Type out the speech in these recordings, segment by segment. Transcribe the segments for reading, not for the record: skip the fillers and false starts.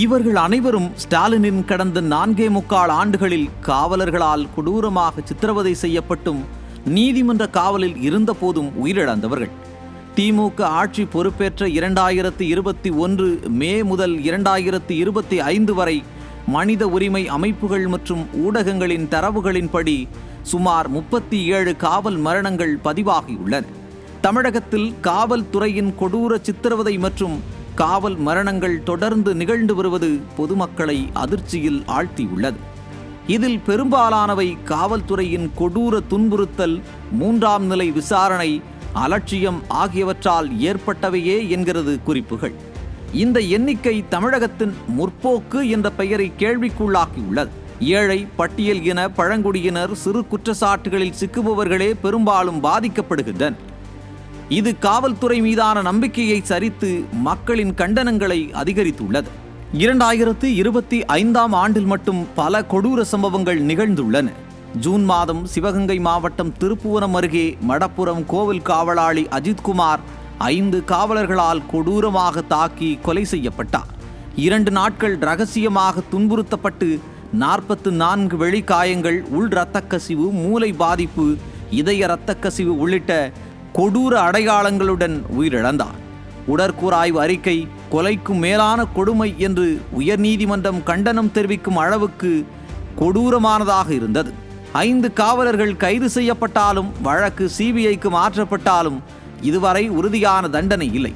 இவர்கள் அனைவரும் ஸ்டாலினின் கடந்த 4.25 ஆண்டுகளில் காவலர்களால் கொடூரமாக சித்திரவதை செய்யப்பட்டும் நீதிமன்ற காவலில் இருந்தபோதும் உயிரிழந்தவர்கள். திமுக ஆட்சி பொறுப்பேற்ற 2021 மே முதல் 2025 வரை மனித உரிமை அமைப்புகள் மற்றும் ஊடகங்களின் தரவுகளின்படி சுமார் 37 காவல் மரணங்கள் பதிவாகியுள்ளன. தமிழகத்தில் காவல்துறையின் கொடூர சித்திரவதை மற்றும் காவல் மரணங்கள் தொடர்ந்து நிகழ்ந்து வருவது பொதுமக்களை அதிர்ச்சியில் ஆழ்த்தியுள்ளது. இதில் பெரும்பாலானவை காவல்துறையின் கொடூர துன்புறுத்தல், 3ஆம் நிலை விசாரணை, அலட்சியம் ஆகியவற்றால் ஏற்பட்டவையே என்கிறது குறிப்புகள். இந்த எண்ணிக்கை தமிழகத்தின் முற்போக்கு என்ற பெயரை கேள்விக்குள்ளாக்கியுள்ளது. ஏழை, பட்டியல் இன, பழங்குடியினர், சிறு குற்றச்சாட்டுகளில் சிக்குபவர்களே பெரும்பாலும் பாதிக்கப்படுகின்றனர். இது காவல்துறை மீதான நம்பிக்கையை சரித்து மக்களின் கண்டனங்களை அதிகரித்துள்ளது. 2025ஆம் ஆண்டில் மட்டும் பல கொடூர சம்பவங்கள் நிகழ்ந்துள்ளன. ஜூன் மாதம் சிவகங்கை மாவட்டம் திருப்புவனம் அருகே மடப்புரம் கோவில் காவலாளி அஜித்குமார் 5 காவலர்களால் கொடூரமாக தாக்கி கொலை செய்யப்பட்டார். 2 நாட்கள் ரகசியமாக துன்புறுத்தப்பட்டு 44 வெளிக்காயங்கள், உள் இரத்த கசிவு, மூளை பாதிப்பு, இதய இரத்த கசிவு உள்ளிட்ட கொடூர அடையாளங்களுடன் உயிரிழந்தார். உடற்கூறாய்வு அறிக்கை கொலைக்கும் மேலான கொடுமை என்று உயர்நீதிமன்றம் கண்டனம் தெரிவிக்கும் அளவுக்கு கொடூரமானதாக இருந்தது. 5 காவலர்கள் கைது செய்யப்பட்டாலும் வழக்கு சிபிஐக்கு மாற்றப்பட்டாலும் இதுவரை உறுதியான தண்டனை இல்லை.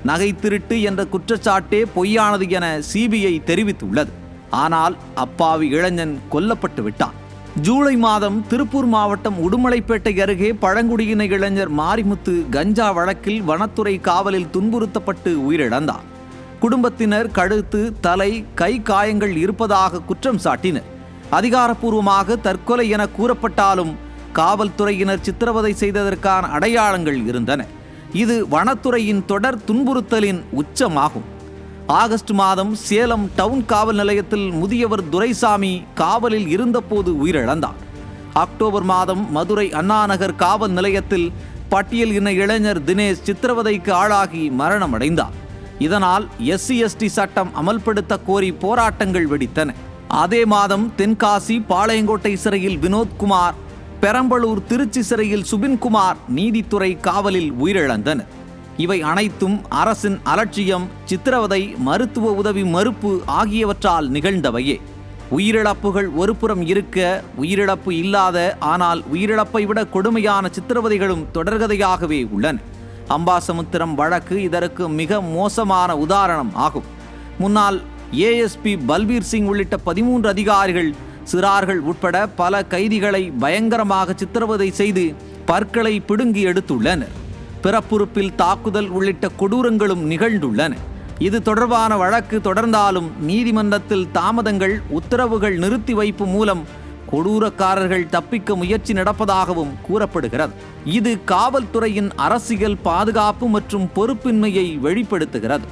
நகை திருட்டு என்ற குற்றச்சாட்டே பொய்யானது என சிபிஐ தெரிவித்துள்ளது. ஆனால் அப்பாவி இளைஞன் கொல்லப்பட்டு விட்டான். ஜூலை மாதம் திருப்பூர் மாவட்டம் உடுமலைப்பேட்டை அருகே பழங்குடியின இளைஞர் மாரிமுத்து கஞ்சா வழக்கில் வனத்துறை காவலில் துன்புறுத்தப்பட்டு உயிரிழந்தார். குடும்பத்தினர் கழுத்து, தலை, கை காயங்கள் இருப்பதாக குற்றம் சாட்டினர். அதிகாரப்பூர்வமாக தற்கொலை என கூறப்பட்டாலும் காவல்துறையினர் சித்திரவதை செய்ததற்கான அடையாளங்கள் இருந்தன. இது வனத்துறையின் தொடர் துன்புறுத்தலின் உச்சமாகும். ஆகஸ்ட் மாதம் சேலம் டவுன் காவல் நிலையத்தில் முதியவர் துரைசாமி காவலில் இருந்தபோது உயிரிழந்தார். அக்டோபர் மாதம் மதுரை அண்ணாநகர் காவல் நிலையத்தில் பட்டியல் இன இளைஞர் தினேஷ் சித்திரவதைக்கு ஆளாகி மரணமடைந்தார். இதனால் SC/ST சட்டம் அமல்படுத்த கோரி போராட்டங்கள் வெடித்தன. அதே மாதம் தென்காசி பாளையங்கோட்டை சிறையில் வினோத்குமார், பெரம்பலூர், திருச்சி சிறையில் சுபின்குமார் நீதித்துறை காவலில் உயிரிழந்தனர். இவை அனைத்தும் அரசின் அலட்சியம், சித்திரவதை, மருத்துவ உதவி மறுப்பு ஆகியவற்றால் நிகழ்ந்தவையே. உயிரிழப்புகள் ஒருபுறம் இருக்க, உயிரிழப்பு இல்லாத ஆனால் உயிரிழப்பை விட கொடுமையான சித்திரவதைகளும் தொடர்கதையாகவே உள்ளன. அம்பாசமுத்திரம் வழக்கு இதற்கு மிக மோசமான உதாரணம் ஆகும். முன்னாள் ASP பல்பீர் சிங் உள்ளிட்ட 13 அதிகாரிகள், சிறார்கள் உட்பட பல கைதிகளை பயங்கரமாக சித்திரவதை செய்து பற்களை பிடுங்கி எடுத்துள்ளனர். பிறப்புறுப்பில் தாக்குதல் உள்ளிட்ட கொடூரங்களும் நிகழ்ந்துள்ளன. இது தொடர்பான வழக்கு தொடர்ந்தாலும் நீதிமன்றத்தில் தாமதங்கள், உத்தரவுகள் நிறுத்தி வைப்பு மூலம் கொடூரக்காரர்கள் தப்பிக்க முயற்சி நடப்பதாகவும் கூறப்படுகிறது. இது காவல்துறையின் அரசியல், பாதுகாப்பு மற்றும் பொறுப்பின்மையை வெளிப்படுத்துகிறது.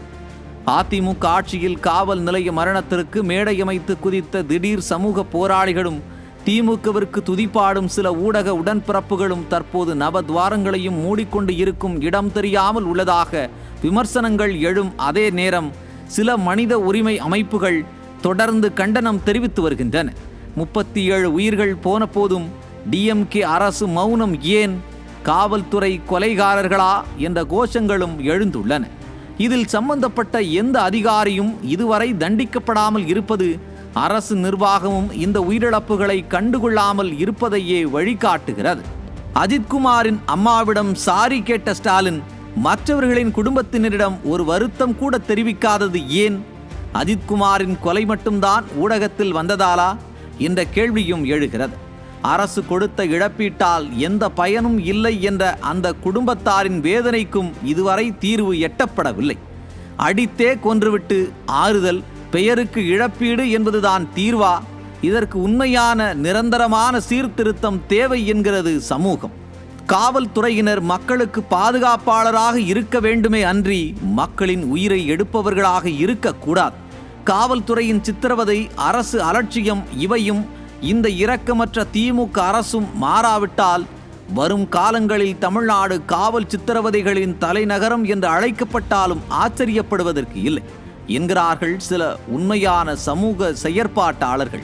அதிமுக ஆட்சியில் காவல் நிலைய மரணத்திற்கு மேடை அமைத்து குதித்த திடீர் சமூக போராளிகளும் திமுகவிற்கு துதிப்பாடும் சில ஊடக உடன்பிறப்புகளும் தற்போது நவத்வாரங்களையும் மூடிக்கொண்டு இருக்கும் இடம் தெரியாமல் உள்ளதாக விமர்சனங்கள் எழும் அதே நேரம் சில மனித உரிமை அமைப்புகள் தொடர்ந்து கண்டனம் தெரிவித்து வருகின்றன. 37 உயிர்கள் போன போதும் DMK அரசு மௌனம் ஏன்? காவல்துறை கொலைகாரர்களா என்ற கோஷங்களும் எழுந்துள்ளன. இதில் சம்பந்தப்பட்ட எந்த அதிகாரியும் இதுவரை தண்டிக்கப்படாமல் இருப்பது அரசு நிர்வாகமும் இந்த உயிரிழப்புகளை கண்டுகொள்ளாமல் இருப்பதையே வழிகாட்டுகிறது. அஜித்குமாரின் அம்மாவிடம் சாரி கேட்ட ஸ்டாலின் மற்றவர்களின் குடும்பத்தினரிடம் ஒரு வருத்தம் கூட தெரிவிக்காதது ஏன்? அஜித்குமாரின் கொலை மட்டும்தான் ஊடகத்தில் வந்ததாலா என்ற கேள்வியும் எழுகிறது. அரசு கொடுத்த இழப்பீட்டால் எந்த பயனும் இல்லை என்ற அந்த குடும்பத்தாரின் வேதனைக்கும் இதுவரை தீர்வு எட்டப்படவில்லை. அடித்தே கொன்றுவிட்டு ஆறுதல், பெயருக்கு இழப்பீடு என்பதுதான் தீர்வா? இதற்கு உண்மையான நிரந்தரமான சீர்திருத்தம் தேவை என்கிறது சமூகம். காவல்துறையினர் மக்களுக்கு பாதுகாப்பாளராக இருக்க வேண்டுமே அன்றி மக்களின் உயிரை எடுப்பவர்களாக இருக்கக்கூடாது. காவல்துறையின் சித்திரவதை, அரசு அலட்சியம் இவையும் இந்த இரக்கமற்ற திமுக அரசும் மாறாவிட்டால் வரும் காலங்களில் தமிழ்நாடு காவல் சித்திரவதைகளின் தலைநகரம் என்று அழைக்கப்பட்டாலும் ஆச்சரியப்படுவதற்கு இல்லை என்கிறார்கள் சில உண்மையான சமூக செயற்பாட்டாளர்கள்.